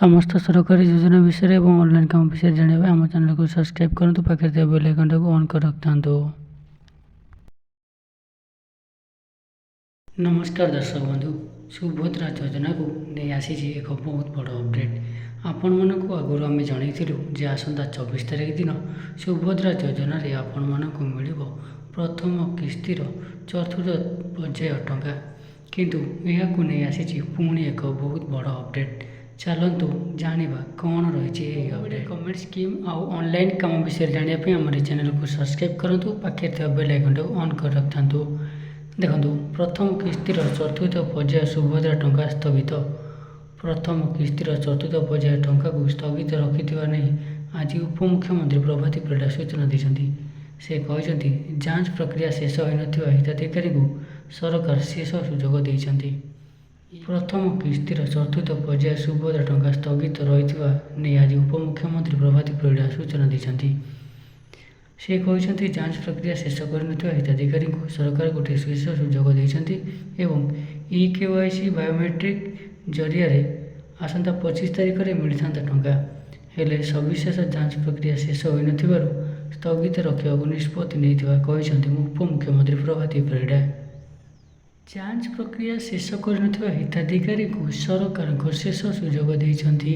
ସମସ୍ତ ସରକାରୀ ଯୋଜନା ବିଷୟରେ ଏବଂ ଅନଲାଇନ୍ କାମ ବିଷୟରେ ଜାଣିବା ପାଇଁ ଆମ ଚ୍ୟାନେଲକୁ ସବସ୍କ୍ରାଇବ୍ କରନ୍ତୁ। ପାଖରେ ଥିବା ବେଲ୍ ଆଇକନଟାକୁ ଅନ୍ କରି ରଖିଥାନ୍ତୁ। ନମସ୍କାର ଦର୍ଶକ ବନ୍ଧୁ, ସୁଭଦ୍ରା ଯୋଜନାକୁ ନେଇ ଆସିଛି ଏକ ବହୁତ ବଡ଼ ଅପଡେଟ୍। ଆପଣମାନଙ୍କୁ ଆଗରୁ ଆମେ ଜଣାଇଥିଲୁ ଯେ ଆସନ୍ତା 24 ତାରିଖ ଦିନ ସୁଭଦ୍ରା ଯୋଜନାରେ ଆପଣମାନଙ୍କୁ ମିଳିବ ପ୍ରଥମ କିସ୍ତିର ଚତୁର୍ଥ ପର୍ଯ୍ୟାୟ ଟଙ୍କା। କିନ୍ତୁ ଏହାକୁ ନେଇ ଆସିଛି ପୁଣି ଏକ ବହୁତ ବଡ଼ ଅପଡେଟ୍। ଚାଲନ୍ତୁ ଜାଣିବା କ'ଣ ରହିଛି ଏହି ଅପଡେଟ୍। ଗଭର୍ଣ୍ଣମେଣ୍ଟ ସ୍କିମ୍ ଆଉ ଅନଲାଇନ୍ କାମ ବିଷୟରେ ଜାଣିବା ପାଇଁ ଆମର ଚ୍ୟାନେଲକୁ ସବସ୍କ୍ରାଇବ୍ କରନ୍ତୁ। ପାଖରେ ଥିବା ବେଲ୍ ଆଇକନଟାକୁ ଅନ୍ କରି ରଖିଥାନ୍ତୁ। ଦେଖନ୍ତୁ, ପ୍ରଥମ କିସ୍ତିର ଚତୁର୍ଥ ପର୍ଯ୍ୟାୟ ସୁଭଦ୍ରା ଟଙ୍କା ସ୍ଥଗିତ। ପ୍ରଥମ କିସ୍ତିର ଚତୁର୍ଥ ପର୍ଯ୍ୟାୟ ଟଙ୍କାକୁ ସ୍ଥଗିତ ରଖିଥିବା ନେଇ ଆଜି ଉପମୁଖ୍ୟମନ୍ତ୍ରୀ ପ୍ରଭାତୀ ପରିଡ଼ା ସୂଚନା ଦେଇଛନ୍ତି। ସେ କହିଛନ୍ତି, ଯାଞ୍ଚ ପ୍ରକ୍ରିୟା ଶେଷ ହୋଇନଥିବା ହିତାଧିକାରୀଙ୍କୁ ସରକାର ଶେଷ ସୁଯୋଗ ଦେଇଛନ୍ତି। ପ୍ରଥମ କିସ୍ତିର ଚତୁର୍ଥ ପର୍ଯ୍ୟାୟ ସୁଭଦ୍ରା ଟଙ୍କା ସ୍ଥଗିତ ରହିଥିବା ନେଇ ଆଜି ଉପମୁଖ୍ୟମନ୍ତ୍ରୀ ପ୍ରଭାତୀ ପରିଡ଼ା ସୂଚନା ଦେଇଛନ୍ତି। ସେ କହିଛନ୍ତି, ଯାଞ୍ଚ ପ୍ରକ୍ରିୟା ଶେଷ କରିନଥିବା ହିତାଧିକାରୀଙ୍କୁ ସରକାର ଗୋଟିଏ ଶେଷ ସୁଯୋଗ ଦେଇଛନ୍ତି ଏବଂ eKYC ବାୟୋମେଟ୍ରିକ୍ ଜରିଆରେ ଆସନ୍ତା 25 ତାରିଖରେ ମିଳିଥାନ୍ତା ଟଙ୍କା। ହେଲେ ସବିଶେଷ ଯାଞ୍ଚ ପ୍ରକ୍ରିୟା ଶେଷ ହୋଇନଥିବାରୁ ସ୍ଥଗିତ ରଖିବାକୁ ନିଷ୍ପତ୍ତି ନେଇଥିବା କହିଛନ୍ତି ଉପମୁଖ୍ୟମନ୍ତ୍ରୀ ପ୍ରଭାତୀ ପରିଡ଼ା। ଯାଞ୍ଚ ପ୍ରକ୍ରିୟା ଶେଷ କରିନଥିବା ହିତାଧିକାରୀଙ୍କୁ ସରକାରଙ୍କ ଶେଷ ସୁଯୋଗ ଦେଇଛନ୍ତି।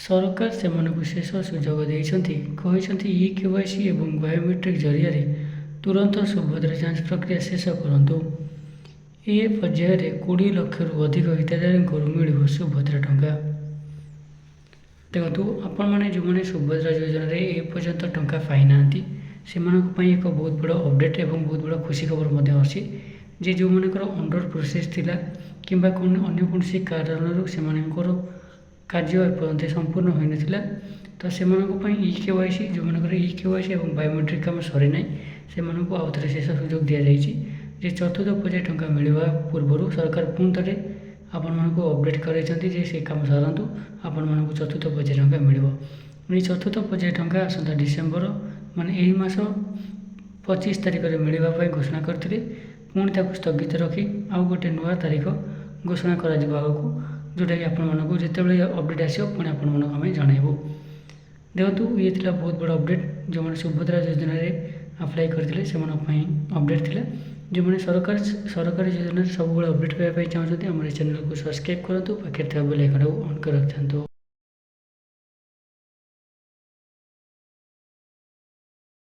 ସରକାର ସେମାନଙ୍କୁ ଶେଷ ସୁଯୋଗ ଦେଇଛନ୍ତି। କହିଛନ୍ତି, eKYC ଏବଂ ବାୟୋମେଟ୍ରିକ୍ ଜରିଆରେ ତୁରନ୍ତ ସୁଭଦ୍ରା ଯାଞ୍ଚ ପ୍ରକ୍ରିୟା ଶେଷ କରନ୍ତୁ। ଏ ପର୍ଯ୍ୟାୟରେ 20 ଲକ୍ଷରୁ ଅଧିକ ହିତାଧିକାରୀଙ୍କୁ ମିଳିବ ସୁଭଦ୍ରା ଟଙ୍କା। ଦେଖନ୍ତୁ, ଆପଣମାନେ ଯେଉଁମାନେ ସୁଭଦ୍ରା ଯୋଜନାରେ ଏପର୍ଯ୍ୟନ୍ତ ଟଙ୍କା ପାଇନାହାନ୍ତି ସେମାନଙ୍କ ପାଇଁ ଏକ ବହୁତ ବଡ଼ ଅପଡେଟ୍ ଏବଂ ବହୁତ ବଡ଼ ଖୁସି ଖବର ମଧ୍ୟ ଅଛି ଯେ ଯେଉଁମାନଙ୍କର ଅଣ୍ଡର ପ୍ରୋସେସ୍ ଥିଲା କିମ୍ବା ଅନ୍ୟ କୌଣସି କାରଣରୁ ସେମାନଙ୍କର କାର୍ଯ୍ୟ ଏପର୍ଯ୍ୟନ୍ତ ସମ୍ପୂର୍ଣ୍ଣ ହୋଇନଥିଲା, ତ ସେମାନଙ୍କ ପାଇଁ eKYC ଯେଉଁମାନଙ୍କର eKYC ଏବଂ ବାୟୋମେଟ୍ରିକ୍ କାମ ସରିନାହିଁ ସେମାନଙ୍କୁ ଆଉ ଥରେ ଶେଷ ସୁଯୋଗ ଦିଆଯାଇଛି ଯେ ଚତୁର୍ଥ ପର୍ଯ୍ୟାୟ ଟଙ୍କା ମିଳିବା ପୂର୍ବରୁ ସରକାର ପୁଣି ଥରେ ଆପଣମାନଙ୍କୁ ଅପଡେଟ୍ କରାଇଛନ୍ତି ଯେ ସେ କାମ ସାରନ୍ତୁ, ଆପଣମାନଙ୍କୁ ଚତୁର୍ଥ ପର୍ଯ୍ୟାୟ ଟଙ୍କା ମିଳିବ। ଏହି ଚତୁର୍ଥ ପର୍ଯ୍ୟାୟ ଟଙ୍କା ଆସନ୍ତା ଡିସେମ୍ବର ଏହି ମାସ 25 ତାରିଖରେ ମିଳିବା ପାଇଁ ଘୋଷଣା କରିଥିଲେ। ପୁଣି ତାକୁ ସ୍ଥଗିତ ରଖି ଆଉ ଗୋଟେ ନୂଆ ତାରିଖ ଘୋଷଣା କରାଯିବ ଆଗକୁ, ଯେଉଁଟାକି ଆପଣମାନଙ୍କୁ ଯେତେବେଳେ ଅପଡେଟ୍ ଆସିବ ପୁଣି ଆପଣମାନଙ୍କୁ ଆମେ ଜଣାଇବୁ। ଦେଖନ୍ତୁ, ଇଏ ଥିଲା ବହୁତ ବଡ଼ ଅପଡେଟ୍। ଯେଉଁମାନେ ସୁଭଦ୍ରା ଯୋଜନାରେ ଆପ୍ଲାଏ କରିଥିଲେ ସେମାନଙ୍କ ପାଇଁ ଅପଡେଟ୍ ଥିଲା। ଯେଉଁମାନେ ସରକାରୀ ଯୋଜନାରେ ସବୁବେଳେ ଅପଡେଟ୍ ପାଇବା ପାଇଁ ଚାହୁଁଛନ୍ତି ଆମର ଏ ଚ୍ୟାନେଲକୁ ସବସ୍କ୍ରାଇବ୍ କରନ୍ତୁ। ପାଖରେ ଥିବା ବେଲ୍ ଆଇକନଟାକୁ ଅନ୍ କରି ରଖିଥାନ୍ତୁ।